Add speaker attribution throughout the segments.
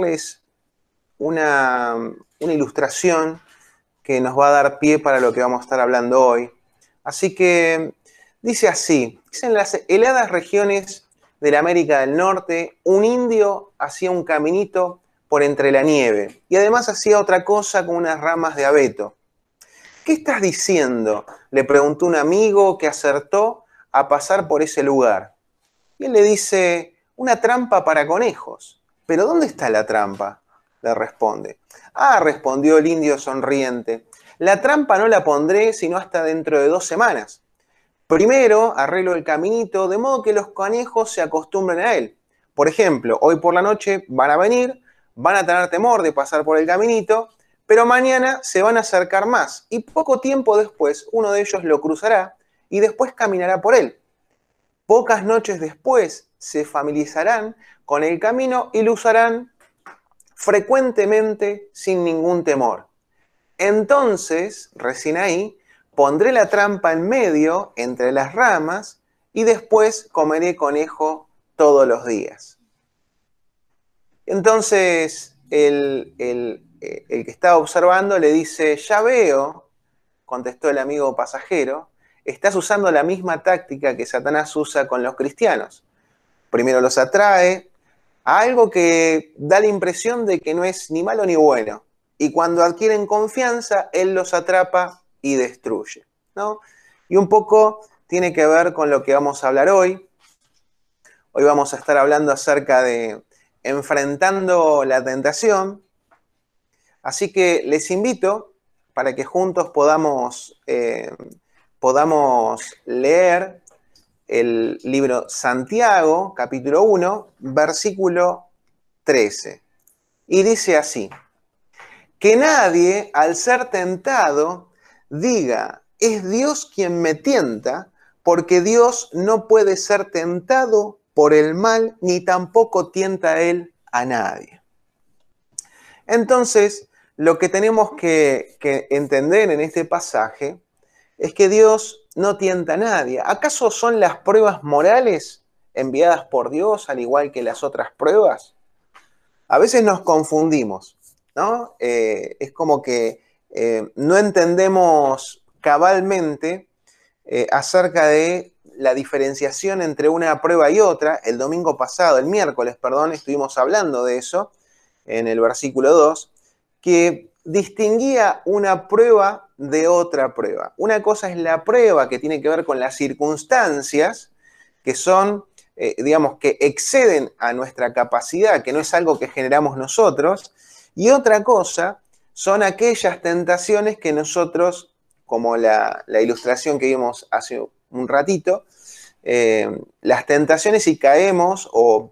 Speaker 1: darles una ilustración que nos va a dar pie para lo que vamos a estar hablando hoy. Así que dice así: dice, en las heladas regiones de la América del Norte, un indio hacía un caminito por entre la nieve y además hacía otra cosa con unas ramas de abeto. ¿Qué estás diciendo?, le preguntó un amigo que acertó a pasar por ese lugar. Y él le dice: una trampa para conejos. ¿Pero dónde está la trampa?, le responde. Ah, respondió el indio sonriente, la trampa no la pondré sino hasta dentro de 2 semanas. Primero arreglo el caminito de modo que los conejos se acostumbren a él. Por ejemplo, hoy por la noche van a venir, van a tener temor de pasar por el caminito, pero mañana se van a acercar más y poco tiempo después uno de ellos lo cruzará y después caminará por él. Pocas noches después se familiarizarán con el camino y lo usarán frecuentemente sin ningún temor. Entonces, recién ahí, pondré la trampa en medio entre las ramas y después comeré conejo todos los días. Entonces el que estaba observando le dice: ya veo, contestó el amigo pasajero, estás usando la misma táctica que Satanás usa con los cristianos. Primero los atrae a algo que da la impresión de que no es ni malo ni bueno. Y cuando adquieren confianza, él los atrapa y destruye, ¿no? Y un poco tiene que ver con lo que vamos a hablar hoy. Hoy vamos a estar hablando acerca de enfrentando la tentación. Así que les invito para que juntos podamos leer el libro Santiago, capítulo 1, versículo 13. Y dice así: que nadie, al ser tentado, diga, es Dios quien me tienta, porque Dios no puede ser tentado por el mal, ni tampoco tienta Él a nadie. Entonces, lo que tenemos que entender en este pasaje es que Dios no tienta a nadie. ¿Acaso son las pruebas morales enviadas por Dios al igual que las otras pruebas? A veces nos confundimos, ¿no? Es como que no entendemos cabalmente acerca de la diferenciación entre una prueba y otra. El miércoles, estuvimos hablando de eso en el versículo 2, que distinguía una prueba de otra prueba. Una cosa es la prueba que tiene que ver con las circunstancias, que son, que exceden a nuestra capacidad, que no es algo que generamos nosotros, y otra cosa son aquellas tentaciones que nosotros, como la ilustración que vimos hace un ratito, las tentaciones, si caemos, o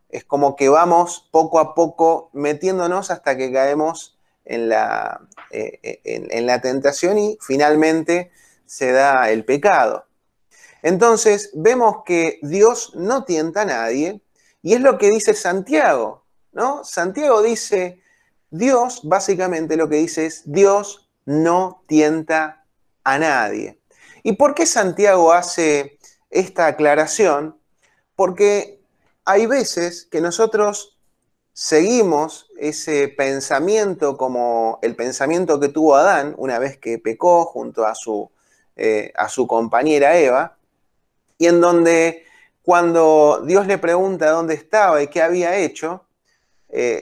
Speaker 1: es como que vamos poco a poco metiéndonos hasta que caemos en la tentación y finalmente se da el pecado. Entonces vemos que Dios no tienta a nadie y es lo que dice Santiago, ¿no? Santiago dice, Dios, básicamente lo que dice es, Dios no tienta a nadie. ¿Y por qué Santiago hace esta aclaración? Porque hay veces que nosotros seguimos ese pensamiento como el pensamiento que tuvo Adán una vez que pecó junto a su compañera Eva, y en donde cuando Dios le pregunta dónde estaba y qué había hecho,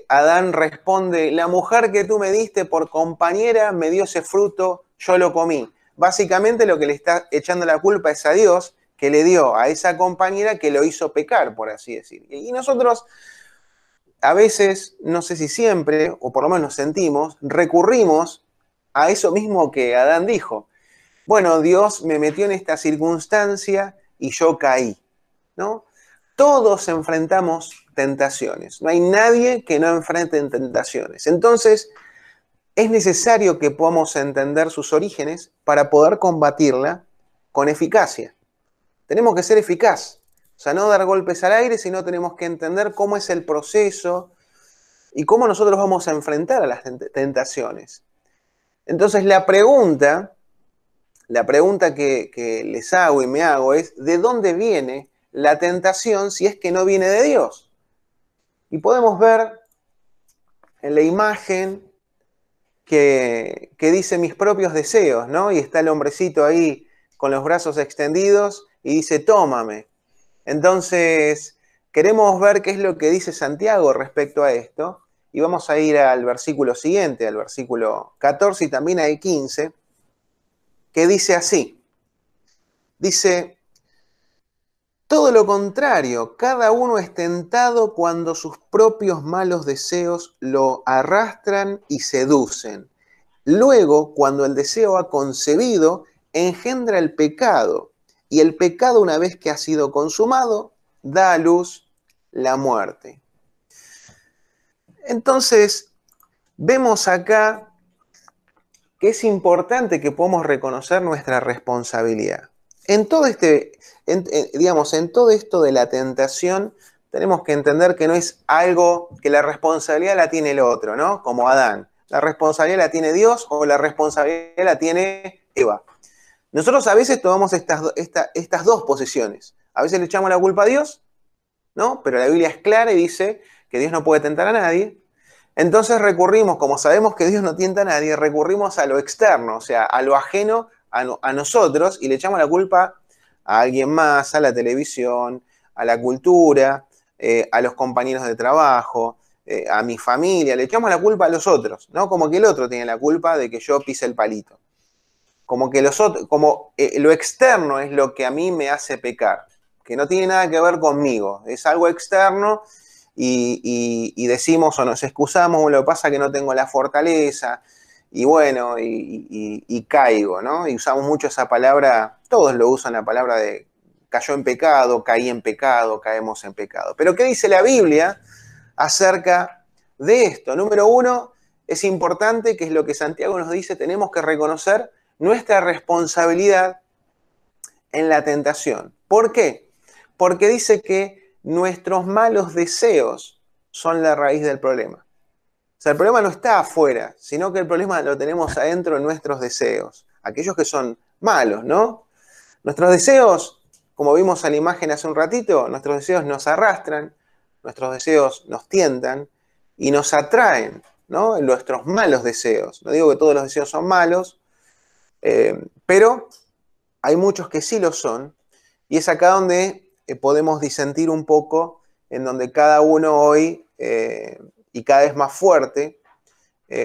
Speaker 1: Adán responde, la mujer que tú me diste por compañera me dio ese fruto, yo lo comí. Básicamente lo que le está echando la culpa es a Dios, que le dio a esa compañera que lo hizo pecar, por así decir. Y nosotros a veces, no sé si siempre, o por lo menos sentimos, recurrimos a eso mismo que Adán dijo. Bueno, Dios me metió en esta circunstancia y yo caí, ¿no? Todos enfrentamos tentaciones. No hay nadie que no enfrente tentaciones. Entonces, es necesario que podamos entender sus orígenes para poder combatirla con eficacia. Tenemos que ser eficaz. O sea, no dar golpes al aire, sino tenemos que entender cómo es el proceso y cómo nosotros vamos a enfrentar a las tentaciones. Entonces, la pregunta que les hago y me hago es, ¿de dónde viene la tentación si es que no viene de Dios? Y podemos ver en la imagen que dice mis propios deseos, ¿no? Y está el hombrecito ahí con los brazos extendidos y dice, tómame. Entonces, queremos ver qué es lo que dice Santiago respecto a esto. Y vamos a ir al versículo siguiente, al versículo 14 y también al 15, que dice así. Dice, todo lo contrario, cada uno es tentado cuando sus propios malos deseos lo arrastran y seducen. Luego, cuando el deseo ha concebido, engendra el pecado, y el pecado, una vez que ha sido consumado, da a luz la muerte. Entonces, vemos acá que es importante que podamos reconocer nuestra responsabilidad. En todo en todo esto de la tentación, tenemos que entender que no es algo que la responsabilidad la tiene el otro, ¿no? Como Adán. La responsabilidad la tiene Dios o la responsabilidad la tiene Eva. Nosotros a veces tomamos estas dos posiciones. A veces le echamos la culpa a Dios, ¿no? Pero la Biblia es clara y dice que Dios no puede tentar a nadie. Entonces recurrimos, como sabemos que Dios no tienta a nadie, recurrimos a lo externo, o sea, a lo ajeno a nosotros, y le echamos la culpa a alguien más, a la televisión, a la cultura, a los compañeros de trabajo, a mi familia, le echamos la culpa a los otros, ¿no? Como que el otro tiene la culpa de que yo pise el palito. Como que lo externo es lo que a mí me hace pecar, que no tiene nada que ver conmigo, es algo externo. Y decimos o nos excusamos, lo que pasa es que no tengo la fortaleza, y bueno, y caigo, ¿no? Y usamos mucho esa palabra, todos lo usan, la palabra de cayó en pecado, caí en pecado, caemos en pecado. Pero ¿qué dice la Biblia acerca de esto? Número uno, es importante, que es lo que Santiago nos dice, tenemos que reconocer nuestra responsabilidad en la tentación. ¿Por qué? Porque dice que nuestros malos deseos son la raíz del problema. O sea, el problema no está afuera, sino que el problema lo tenemos adentro en nuestros deseos, aquellos que son malos, ¿no? Nuestros deseos, como vimos en la imagen hace un ratito, nuestros deseos nos arrastran, nuestros deseos nos tientan y nos atraen, ¿no? Nuestros malos deseos. No digo que todos los deseos son malos, pero hay muchos que sí lo son, y es acá donde podemos disentir un poco, en donde cada uno hoy, y cada vez más fuerte,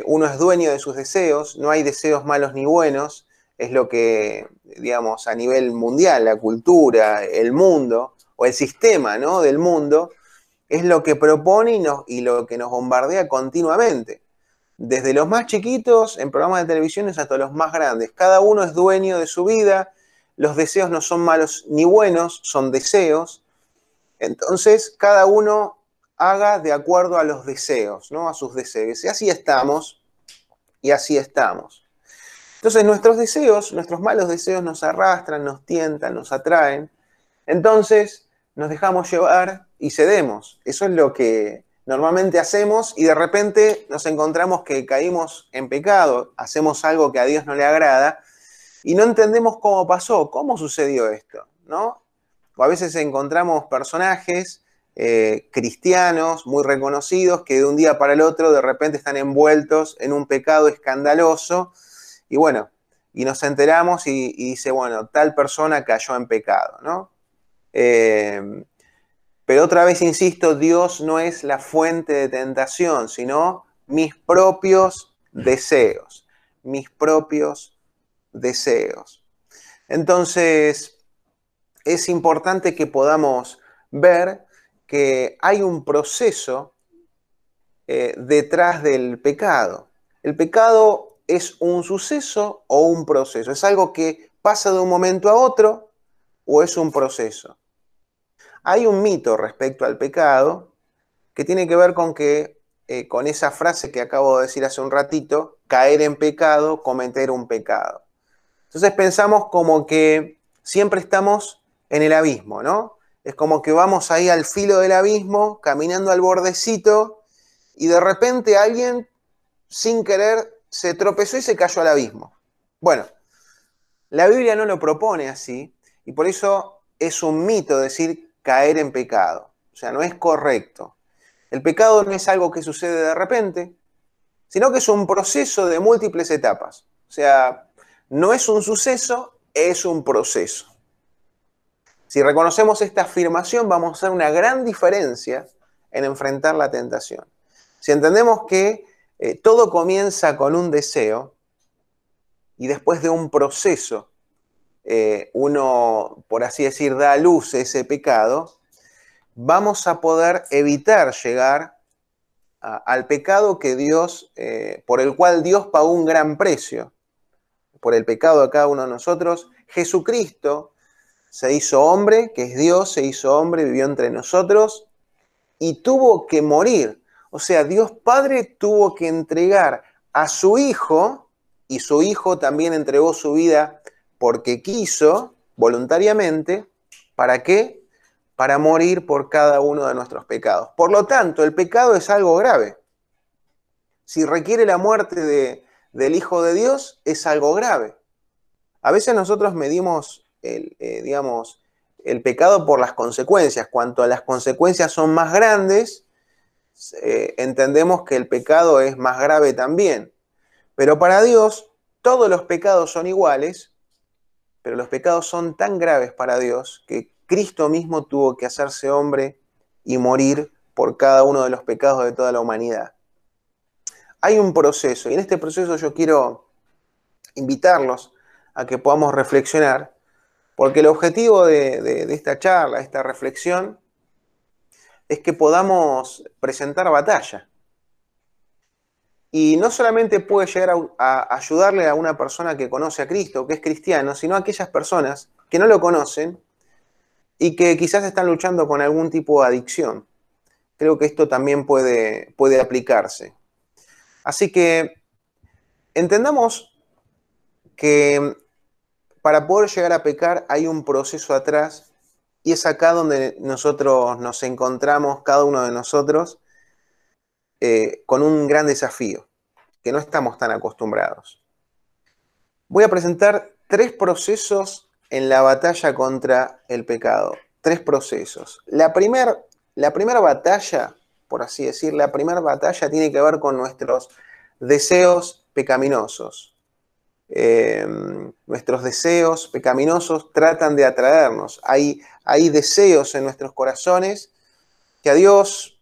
Speaker 1: uno es dueño de sus deseos, no hay deseos malos ni buenos, es lo que, digamos, a nivel mundial, la cultura, el mundo, o el sistema, ¿no?, del mundo, es lo que propone y lo que nos bombardea continuamente. Desde los más chiquitos, en programas de televisión, hasta los más grandes. Cada uno es dueño de su vida, los deseos no son malos ni buenos, son deseos. Entonces, cada uno haga de acuerdo a los deseos, ¿no? A sus deseos. Y así estamos, y así estamos. Entonces, nuestros deseos, nuestros malos deseos nos arrastran, nos tientan, nos atraen. Entonces, nos dejamos llevar y cedemos. Eso es lo que normalmente hacemos, y de repente nos encontramos que caímos en pecado, hacemos algo que a Dios no le agrada, y no entendemos cómo pasó, cómo sucedió esto, ¿no? O a veces encontramos personajes cristianos muy reconocidos que de un día para el otro de repente están envueltos en un pecado escandaloso, y bueno, y nos enteramos y dice, bueno, tal persona cayó en pecado, ¿no? Pero otra vez insisto, Dios no es la fuente de tentación, sino mis propios deseos, mis propios deseos. Entonces, es importante que podamos ver que hay un proceso detrás del pecado. El pecado es un suceso o un proceso. Es algo que pasa de un momento a otro o es un proceso. Hay un mito respecto al pecado que tiene que ver con que, con esa frase que acabo de decir hace un ratito, caer en pecado, cometer un pecado. Entonces pensamos como que siempre estamos en el abismo, ¿no? Es como que vamos ahí al filo del abismo, caminando al bordecito, y de repente alguien, sin querer, se tropezó y se cayó al abismo. Bueno, la Biblia no lo propone así, y por eso es un mito decir caer en pecado. O sea, no es correcto. El pecado no es algo que sucede de repente, sino que es un proceso de múltiples etapas. O sea, no es un suceso, es un proceso. Si reconocemos esta afirmación, vamos a hacer una gran diferencia en enfrentar la tentación. Si entendemos que todo comienza con un deseo y después de un proceso, uno, por así decir, da a luz ese pecado, vamos a poder evitar llegar al pecado que Dios, por el cual Dios pagó un gran precio. Por el pecado de cada uno de nosotros, Jesucristo se hizo hombre, que es Dios, se hizo hombre, vivió entre nosotros y tuvo que morir. O sea, Dios Padre tuvo que entregar a su Hijo, y su Hijo también entregó su vida porque quiso, voluntariamente. ¿Para qué? Para morir por cada uno de nuestros pecados. Por lo tanto, el pecado es algo grave. Si requiere la muerte del Hijo de Dios, es algo grave. A veces nosotros medimos el pecado por las consecuencias. Cuanto las consecuencias son más grandes, entendemos que el pecado es más grave también. Pero para Dios, todos los pecados son iguales, pero los pecados son tan graves para Dios que Cristo mismo tuvo que hacerse hombre y morir por cada uno de los pecados de toda la humanidad. Hay un proceso, y en este proceso yo quiero invitarlos a que podamos reflexionar, porque el objetivo de esta charla, esta reflexión, es que podamos presentar batalla. Y no solamente puede llegar a ayudarle a una persona que conoce a Cristo, que es cristiano, sino a aquellas personas que no lo conocen y que quizás están luchando con algún tipo de adicción. Creo que esto también puede aplicarse. Así que entendamos que para poder llegar a pecar hay un proceso atrás, y es acá donde nosotros nos encontramos, cada uno de nosotros, con un gran desafío, que no estamos tan acostumbrados. Voy a presentar 3 procesos en la batalla contra el pecado. 3 procesos. La primera batalla, por así decir, la primera batalla tiene que ver con nuestros deseos pecaminosos. Nuestros deseos pecaminosos tratan de atraernos. Hay deseos en nuestros corazones que a Dios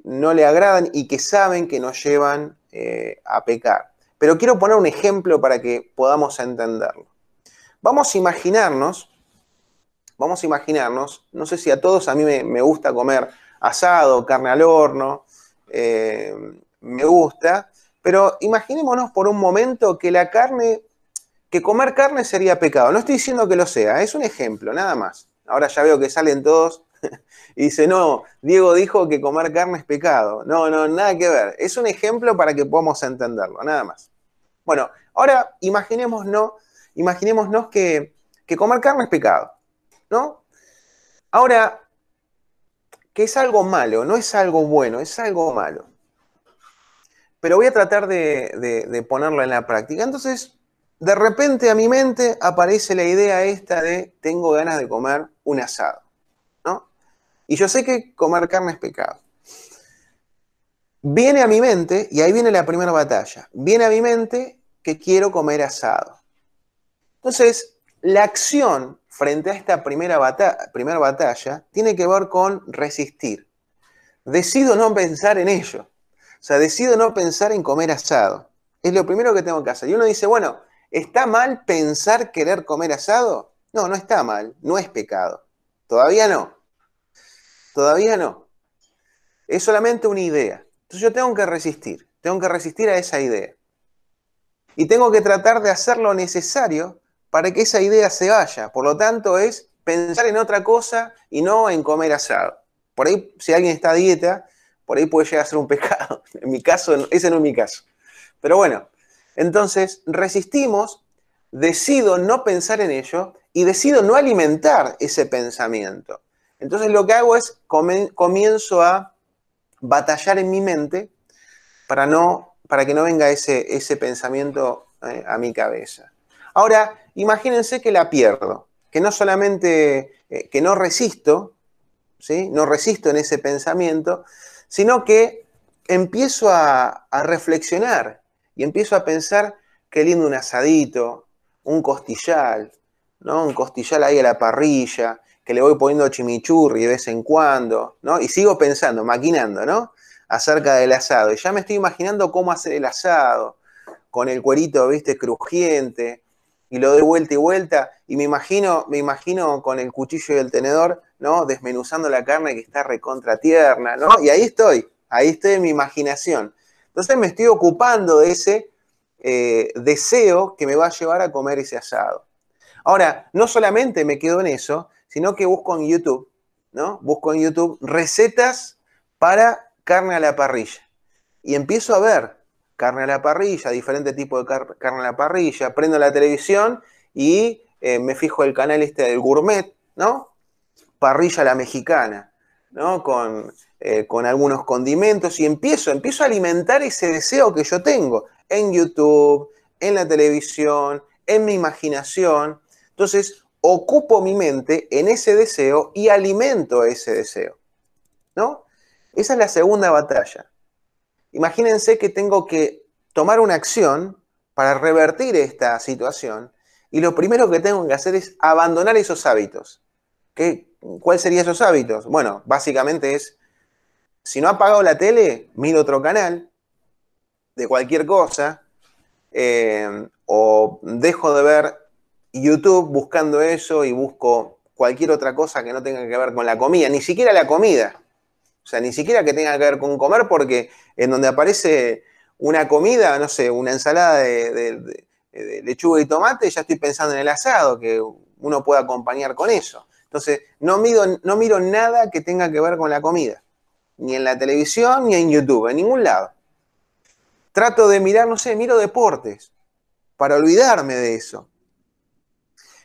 Speaker 1: no le agradan y que saben que nos llevan a pecar. Pero quiero poner un ejemplo para que podamos entenderlo. Vamos a imaginarnos, no sé si a todos, a mí me gusta comer asado, carne al horno, me gusta, pero imaginémonos por un momento que comer carne sería pecado. No estoy diciendo que lo sea, es un ejemplo, nada más. Ahora ya veo que salen todos y dicen, no, Diego dijo que comer carne es pecado. No, nada que ver. Es un ejemplo para que podamos entenderlo, nada más. Bueno, ahora imaginémonos que comer carne es pecado, ¿no? Ahora, que es algo malo, no es algo bueno, es algo malo. Pero voy a tratar de ponerlo en la práctica. Entonces, de repente a mi mente aparece la idea esta de tengo ganas de comer un asado, ¿no? Y yo sé que comer carne es pecado. Viene a mi mente, y ahí viene la primera batalla, viene a mi mente que quiero comer asado. Entonces, la acción frente a esta primera batalla tiene que ver con resistir. Decido no pensar en ello. O sea, decido no pensar en comer asado. Es lo primero que tengo que hacer. Y uno dice, bueno, ¿está mal pensar querer comer asado? No, no está mal, no es pecado. Todavía no. Todavía no. Es solamente una idea. Entonces yo tengo que resistir a esa idea. Y tengo que tratar de hacer lo necesario para que esa idea se vaya. Por lo tanto, es pensar en otra cosa y no en comer asado. Por ahí, si alguien está a dieta, por ahí puede llegar a ser un pecado. En mi caso, ese no es mi caso. Pero bueno, entonces resistimos, decido no pensar en ello y decido no alimentar ese pensamiento. Entonces lo que hago es comienzo a batallar en mi mente para que no venga ese pensamiento a mi cabeza. Ahora, imagínense que la pierdo, que no solamente que no resisto, ¿sí? No resisto en ese pensamiento, sino que empiezo a reflexionar y empiezo a pensar qué lindo un asadito, un costillal, ¿no? Un costillal ahí a la parrilla, que le voy poniendo chimichurri de vez en cuando, ¿no? Y sigo pensando, maquinando, ¿no? Acerca del asado. Y ya me estoy imaginando cómo hacer el asado, con el cuerito, ¿viste? Crujiente, y lo doy vuelta y vuelta, y me imagino con el cuchillo y el tenedor, ¿no? Desmenuzando la carne que está recontra tierna, ¿no? Y ahí estoy en mi imaginación. Entonces me estoy ocupando de ese deseo que me va a llevar a comer ese asado. Ahora, no solamente me quedo en eso, sino que busco en YouTube, ¿no? Busco en YouTube recetas para carne a la parrilla. Y empiezo a ver carne a la parrilla, diferentes tipos de carne a la parrilla, prendo la televisión y me fijo el canal este del gourmet, ¿no? Parrilla a la mexicana, ¿no? Con algunos condimentos y empiezo a alimentar ese deseo que yo tengo en YouTube, en la televisión, en mi imaginación. Entonces, ocupo mi mente en ese deseo y alimento ese deseo, ¿no? Esa es la segunda batalla. Imagínense que tengo que tomar una acción para revertir esta situación y lo primero que tengo que hacer es abandonar esos hábitos. ¿Cuál serían esos hábitos? Bueno, básicamente es, si no he apagado la tele, miro otro canal de cualquier cosa, o dejo de ver YouTube buscando eso y busco cualquier otra cosa que no tenga que ver con la comida, ni siquiera la comida. O sea, ni siquiera que tenga que ver con comer, porque en donde aparece una comida, no sé, una ensalada de lechuga y tomate, ya estoy pensando en el asado, que uno puede acompañar con eso. Entonces, no miro nada que tenga que ver con la comida, ni en la televisión, ni en YouTube, en ningún lado. Trato de mirar, no sé, miro deportes, para olvidarme de eso.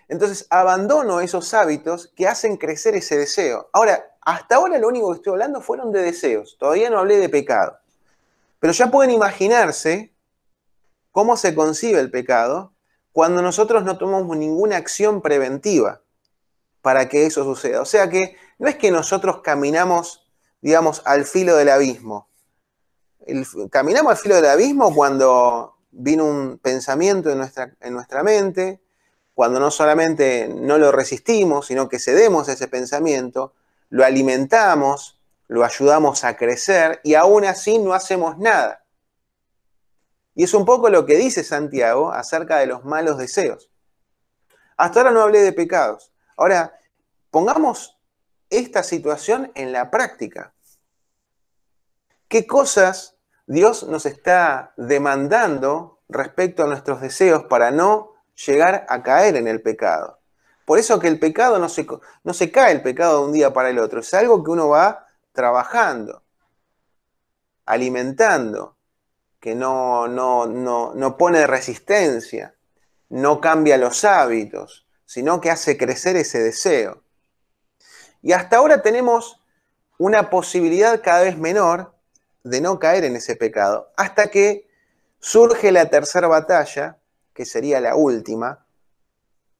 Speaker 1: Entonces, abandono esos hábitos que hacen crecer ese deseo. Ahora, hasta ahora lo único que estoy hablando fueron de deseos, todavía no hablé de pecado. Pero ya pueden imaginarse cómo se concibe el pecado cuando nosotros no tomamos ninguna acción preventiva para que eso suceda. O sea que no es que nosotros caminamos, digamos, al filo del abismo. Caminamos al filo del abismo cuando vino un pensamiento en nuestra mente, cuando no solamente no lo resistimos, sino que cedemos a ese pensamiento, lo alimentamos, lo ayudamos a crecer y aún así no hacemos nada. Y es un poco lo que dice Santiago acerca de los malos deseos. Hasta ahora no hablé de pecados. Ahora, pongamos esta situación en la práctica. ¿Qué cosas Dios nos está demandando respecto a nuestros deseos para no llegar a caer en el pecado? Por eso que el pecado no se cae el pecado de un día para el otro. Es algo que uno va trabajando, alimentando, que no pone resistencia, no cambia los hábitos, sino que hace crecer ese deseo. Y hasta ahora tenemos una posibilidad cada vez menor de no caer en ese pecado, hasta que surge la tercera batalla, que sería la última,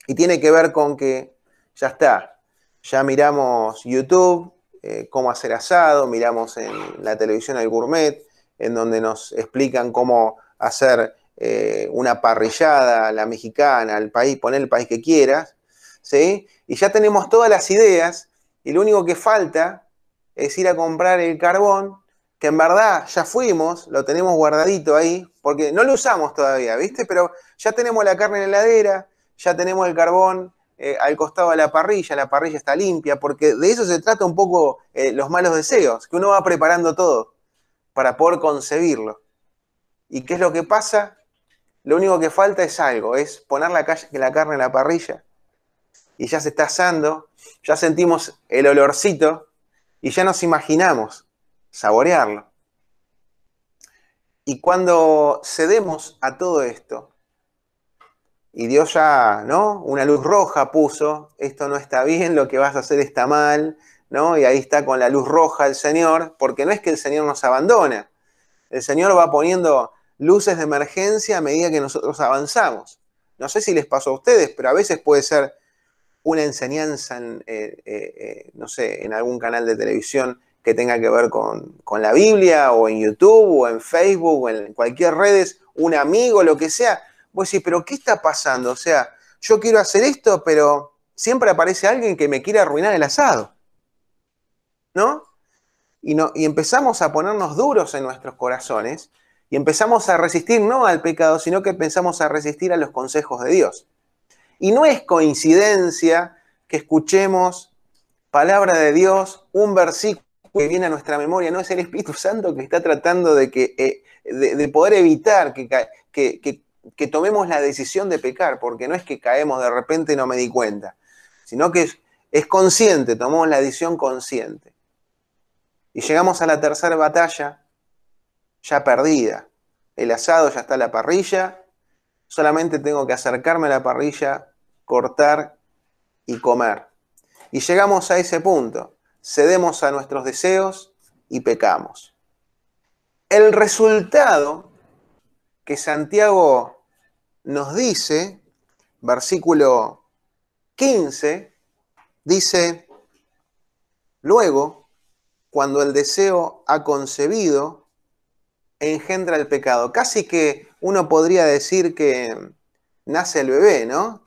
Speaker 1: y tiene que ver con que ya está, ya miramos YouTube, cómo hacer asado, miramos en la televisión el gourmet, en donde nos explican cómo hacer una parrillada, la mexicana, el país, poner el país que quieras, ¿sí? Y ya tenemos todas las ideas, y lo único que falta es ir a comprar el carbón, que en verdad ya fuimos, lo tenemos guardadito ahí, porque no lo usamos todavía, ¿viste? Pero ya tenemos la carne en la heladera, ya tenemos el carbón al costado de la parrilla está limpia, porque de eso se trata un poco los malos deseos, que uno va preparando todo para poder concebirlo. ¿Y qué es lo que pasa? Lo único que falta es algo, es poner la carne en la parrilla y ya se está asando, ya sentimos el olorcito y ya nos imaginamos saborearlo. Y cuando cedemos a todo esto, y Dios ya, ¿no? Una luz roja puso, esto no está bien, lo que vas a hacer está mal, ¿no? Y ahí está con la luz roja el Señor, porque no es que el Señor nos abandona, el Señor va poniendo luces de emergencia a medida que nosotros avanzamos. No sé si les pasó a ustedes, pero a veces puede ser una enseñanza, no sé, en algún canal de televisión que tenga que ver con la Biblia, o en YouTube, o en Facebook, o en cualquier redes, un amigo, lo que sea, vos decís, pero ¿qué está pasando? O sea, yo quiero hacer esto, pero siempre aparece alguien que me quiere arruinar el asado, ¿no? Y empezamos a ponernos duros en nuestros corazones y empezamos a resistir no al pecado, sino que empezamos a resistir a los consejos de Dios. Y no es coincidencia que escuchemos palabra de Dios, un versículo que viene a nuestra memoria, no es el Espíritu Santo que está tratando de poder evitar que tomemos la decisión de pecar, porque no es que caemos de repente y no me di cuenta, sino que es consciente, tomamos la decisión consciente. Y llegamos a la tercera batalla, ya perdida. El asado ya está a la parrilla, solamente tengo que acercarme a la parrilla, cortar y comer. Y llegamos a ese punto, cedemos a nuestros deseos y pecamos. El resultado que Santiago nos dice, versículo 15, dice, luego, cuando el deseo ha concebido, engendra el pecado. Casi que uno podría decir que nace el bebé, ¿no?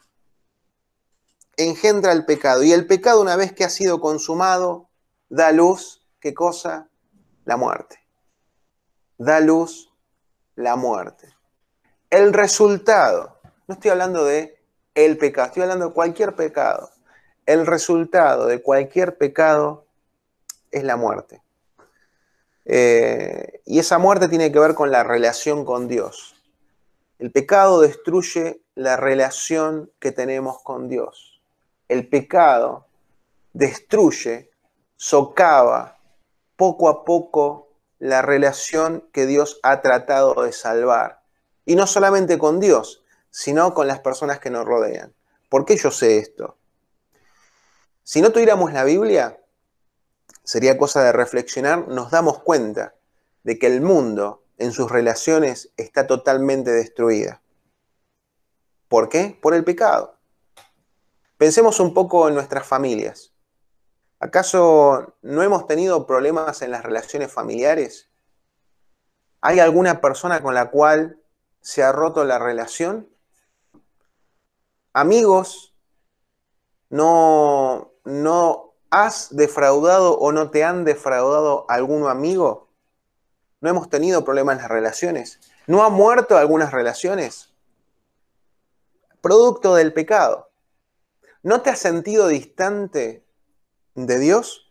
Speaker 1: Engendra el pecado. Y el pecado, una vez que ha sido consumado, da luz, ¿qué cosa? La muerte. Da luz la muerte. El resultado, no estoy hablando de el pecado, estoy hablando de cualquier pecado. El resultado de cualquier pecado es la muerte. Y esa muerte tiene que ver con la relación con Dios. El pecado destruye la relación que tenemos con Dios. El pecado destruye, socava poco a poco la relación que Dios ha tratado de salvar. Y no solamente con Dios, sino con las personas que nos rodean. ¿Por qué yo sé esto? Si no tuviéramos la Biblia, sería cosa de reflexionar, nos damos cuenta de que el mundo en sus relaciones está totalmente destruida. ¿Por qué? Por el pecado. Pensemos un poco en nuestras familias. ¿Acaso no hemos tenido problemas en las relaciones familiares? ¿Hay alguna persona con la cual se ha roto la relación? Amigos, ¿no has defraudado o no te han defraudado algún amigo? ¿No hemos tenido problemas en las relaciones? ¿No han muerto algunas relaciones? Producto del pecado. ¿No te has sentido distante de Dios?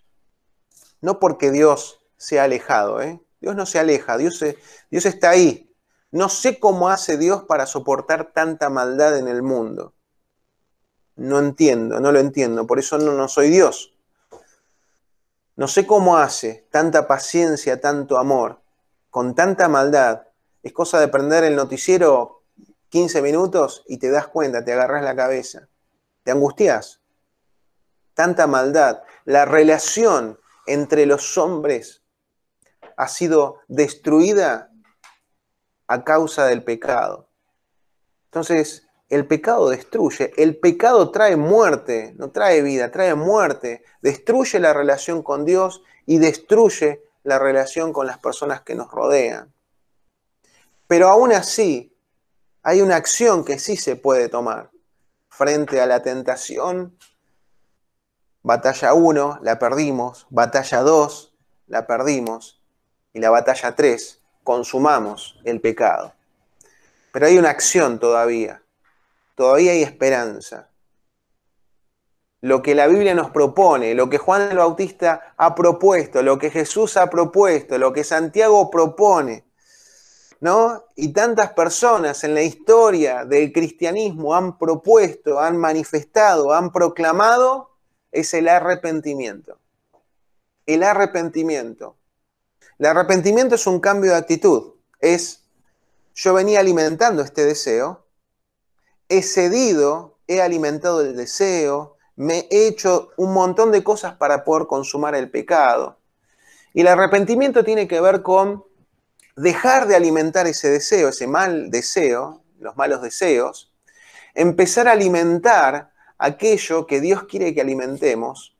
Speaker 1: No porque Dios se ha alejado, ¿eh? Dios no se aleja, Dios está ahí. No sé cómo hace Dios para soportar tanta maldad en el mundo. No entiendo, no lo entiendo, por eso no soy Dios. No sé cómo hace tanta paciencia, tanto amor, con tanta maldad. Es cosa de prender el noticiero 15 minutos y te das cuenta, te agarras la cabeza, te angustias. Tanta maldad. La relación entre los hombres ha sido destruida a causa del pecado. Entonces, el pecado destruye, el pecado trae muerte, no trae vida, trae muerte, destruye la relación con Dios y destruye la relación con las personas que nos rodean. Pero aún así, hay una acción que sí se puede tomar frente a la tentación. Batalla 1, la perdimos, batalla 2, la perdimos, y la batalla 3, consumamos el pecado. Pero hay una acción todavía hay esperanza. Lo que la Biblia nos propone, lo que Juan el Bautista ha propuesto, lo que Jesús ha propuesto, lo que Santiago propone, ¿no? Y tantas personas en la historia del cristianismo han propuesto, han manifestado, han proclamado, es el arrepentimiento. El arrepentimiento. El arrepentimiento es un cambio de actitud. Yo venía alimentando este deseo, he cedido, he alimentado el deseo, me he hecho un montón de cosas para poder consumar el pecado. Y el arrepentimiento tiene que ver con dejar de alimentar ese deseo, ese mal deseo, los malos deseos, empezar a alimentar aquello que Dios quiere que alimentemos,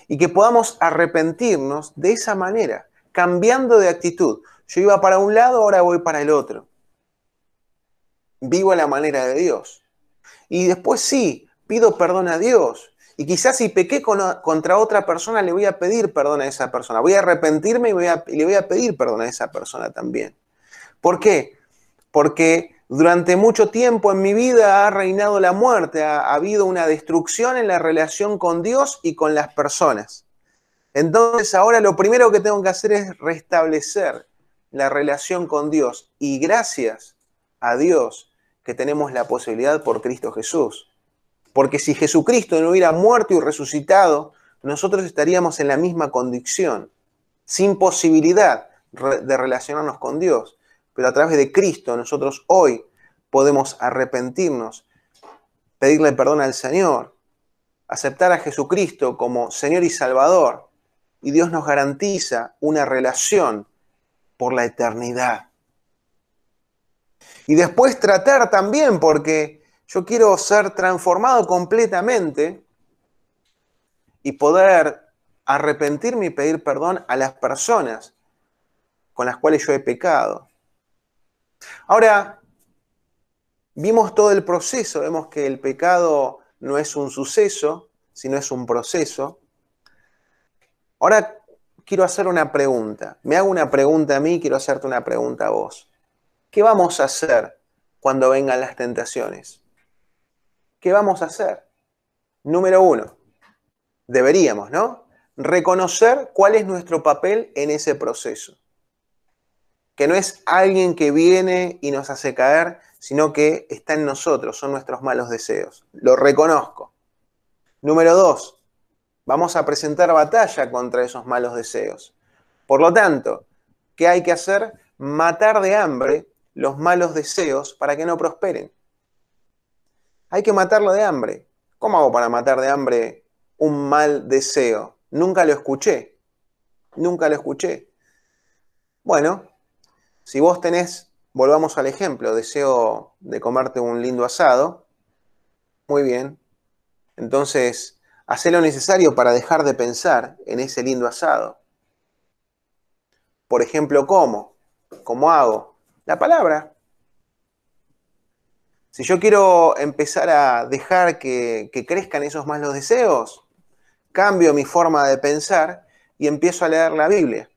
Speaker 1: Y que podamos arrepentirnos de esa manera, cambiando de actitud. Yo iba para un lado, ahora voy para el otro. Vivo a la manera de Dios. Y después sí, pido perdón a Dios. Y quizás si pequé contra otra persona, le voy a pedir perdón a esa persona. Voy a arrepentirme y le voy a pedir perdón a esa persona también. ¿Por qué? Porque durante mucho tiempo en mi vida ha reinado la muerte, ha habido una destrucción en la relación con Dios y con las personas. Entonces ahora lo primero que tengo que hacer es restablecer la relación con Dios. Y gracias a Dios que tenemos la posibilidad por Cristo Jesús. Porque si Jesucristo no hubiera muerto y resucitado, nosotros estaríamos en la misma condición, sin posibilidad de relacionarnos con Dios. Pero a través de Cristo nosotros hoy podemos arrepentirnos, pedirle perdón al Señor, aceptar a Jesucristo como Señor y Salvador. Y Dios nos garantiza una relación por la eternidad. Y después tratar también, porque yo quiero ser transformado completamente y poder arrepentirme y pedir perdón a las personas con las cuales yo he pecado. Ahora, vimos todo el proceso, vemos que el pecado no es un suceso, sino es un proceso. Ahora quiero hacer una pregunta. Me hago una pregunta a mí, quiero hacerte una pregunta a vos. ¿Qué vamos a hacer cuando vengan las tentaciones? ¿Qué vamos a hacer? Número 1, deberíamos, ¿no? Reconocer cuál es nuestro papel en ese proceso. Que no es alguien que viene y nos hace caer, sino que está en nosotros, son nuestros malos deseos. Lo reconozco. Número 2, vamos a presentar batalla contra esos malos deseos. Por lo tanto, ¿qué hay que hacer? Matar de hambre los malos deseos para que no prosperen. Hay que matarlo de hambre. ¿Cómo hago para matar de hambre un mal deseo? Nunca lo escuché. Nunca lo escuché. Bueno, si vos tenés, volvamos al ejemplo, deseo de comerte un lindo asado, muy bien. Entonces, hacé lo necesario para dejar de pensar en ese lindo asado. Por ejemplo, ¿cómo? ¿Cómo hago? La palabra. Si yo quiero empezar a dejar que crezcan esos malos deseos, cambio mi forma de pensar y empiezo a leer la Biblia.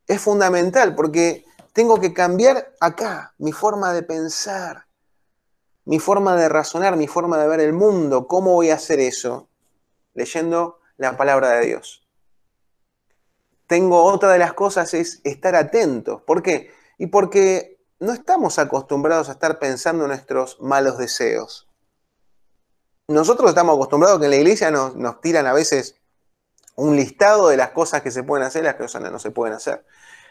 Speaker 1: Es fundamental porque tengo que cambiar acá mi forma de pensar, mi forma de razonar, mi forma de ver el mundo. ¿Cómo voy a hacer eso? Leyendo la palabra de Dios. Tengo otra de las cosas es estar atentos. ¿Por qué? Y porque no estamos acostumbrados a estar pensando en nuestros malos deseos. Nosotros estamos acostumbrados que en la iglesia nos tiran a veces un listado de las cosas que se pueden hacer y las cosas que no se pueden hacer.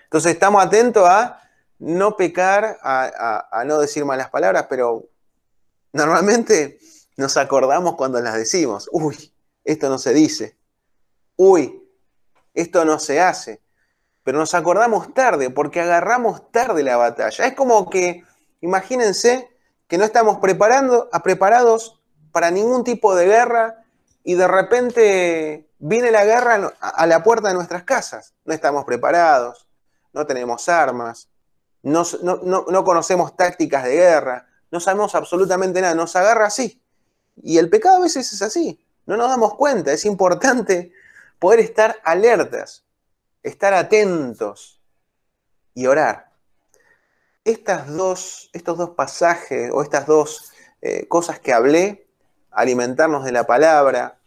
Speaker 1: Entonces estamos atentos a no pecar, a no decir malas palabras, pero normalmente nos acordamos cuando las decimos. Uy, esto no se dice. Uy, esto no se hace. Pero nos acordamos tarde, porque agarramos tarde la batalla. Es como que, imagínense que no estamos preparados para ningún tipo de guerra y de repente viene la guerra a la puerta de nuestras casas. No estamos preparados, no tenemos armas, no conocemos tácticas de guerra, no sabemos absolutamente nada, nos agarra así. Y el pecado a veces es así, no nos damos cuenta, es importante poder estar alertas, estar atentos y orar. Estos dos pasajes o estas dos cosas que hablé, alimentarnos de la palabra,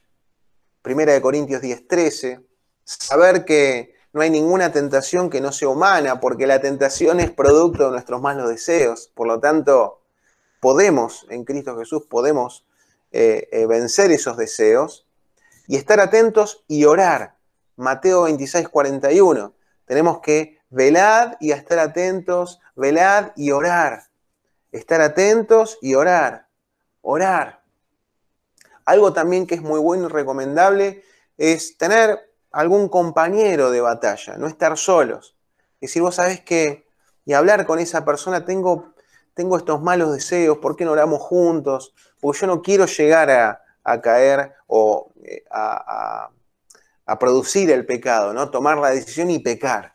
Speaker 1: 1 Corintios 10:13, saber que no hay ninguna tentación que no sea humana, porque la tentación es producto de nuestros malos deseos. Por lo tanto, podemos, en Cristo Jesús, podemos vencer esos deseos y estar atentos y orar. Mateo 26:41. Tenemos que velar y estar atentos, velar y orar. Estar atentos y orar. Orar. Algo también que es muy bueno y recomendable es tener algún compañero de batalla, no estar solos. Es decir, vos sabés que, y hablar con esa persona, tengo estos malos deseos, ¿por qué no oramos juntos? Porque yo no quiero llegar a caer o a producir el pecado, ¿no? Tomar la decisión y pecar.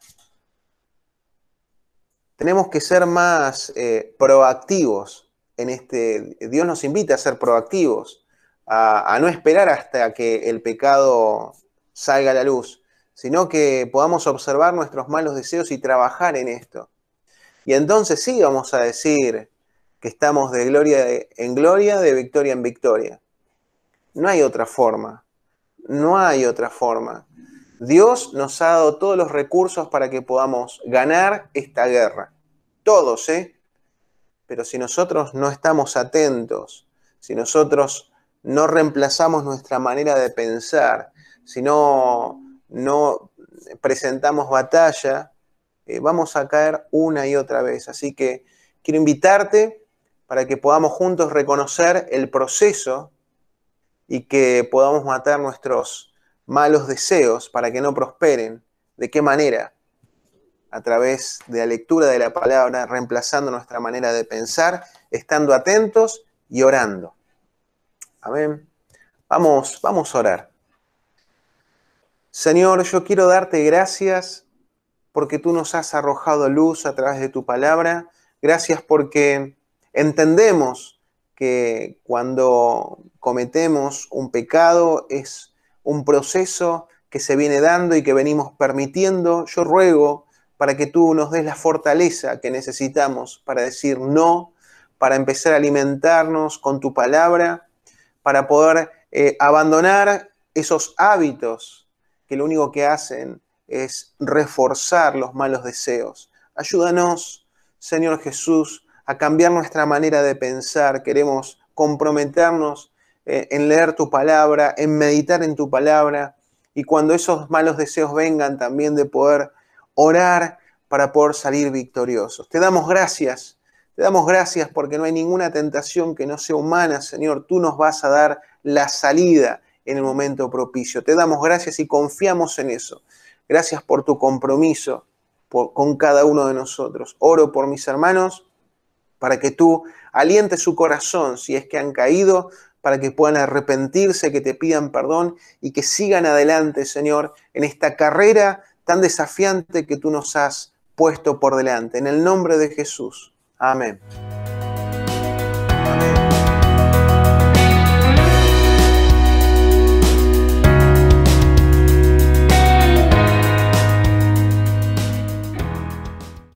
Speaker 1: Tenemos que ser más proactivos en este. Dios nos invita a ser proactivos, a no esperar hasta que el pecado salga a la luz, sino que podamos observar nuestros malos deseos y trabajar en esto. Y entonces sí vamos a decir que estamos de gloria en gloria, de victoria en victoria. No hay otra forma. No hay otra forma. Dios nos ha dado todos los recursos para que podamos ganar esta guerra. Todos, ¿eh? Pero si nosotros no estamos atentos, si nosotros no reemplazamos nuestra manera de pensar, si no presentamos batalla, vamos a caer una y otra vez. Así que quiero invitarte para que podamos juntos reconocer el proceso y que podamos matar nuestros malos deseos para que no prosperen. ¿De qué manera? A través de la lectura de la palabra, reemplazando nuestra manera de pensar, estando atentos y orando. Amén. Vamos a orar. Señor, yo quiero darte gracias porque tú nos has arrojado luz a través de tu palabra. Gracias porque entendemos que cuando cometemos un pecado es un proceso que se viene dando y que venimos permitiendo. Yo ruego para que tú nos des la fortaleza que necesitamos para decir no, para empezar a alimentarnos con tu palabra, para poder abandonar esos hábitos que lo único que hacen es reforzar los malos deseos. Ayúdanos, Señor Jesús, a cambiar nuestra manera de pensar. Queremos comprometernos en leer tu palabra, en meditar en tu palabra, y cuando esos malos deseos vengan, también de poder orar para poder salir victoriosos. Te damos gracias porque no hay ninguna tentación que no sea humana, Señor. Tú nos vas a dar la salida en el momento propicio. Te damos gracias y confiamos en eso. Gracias por tu compromiso con cada uno de nosotros. Oro por mis hermanos para que tú alientes su corazón si es que han caído, para que puedan arrepentirse, que te pidan perdón y que sigan adelante, Señor, en esta carrera tan desafiante que tú nos has puesto por delante. En el nombre de Jesús. Amén.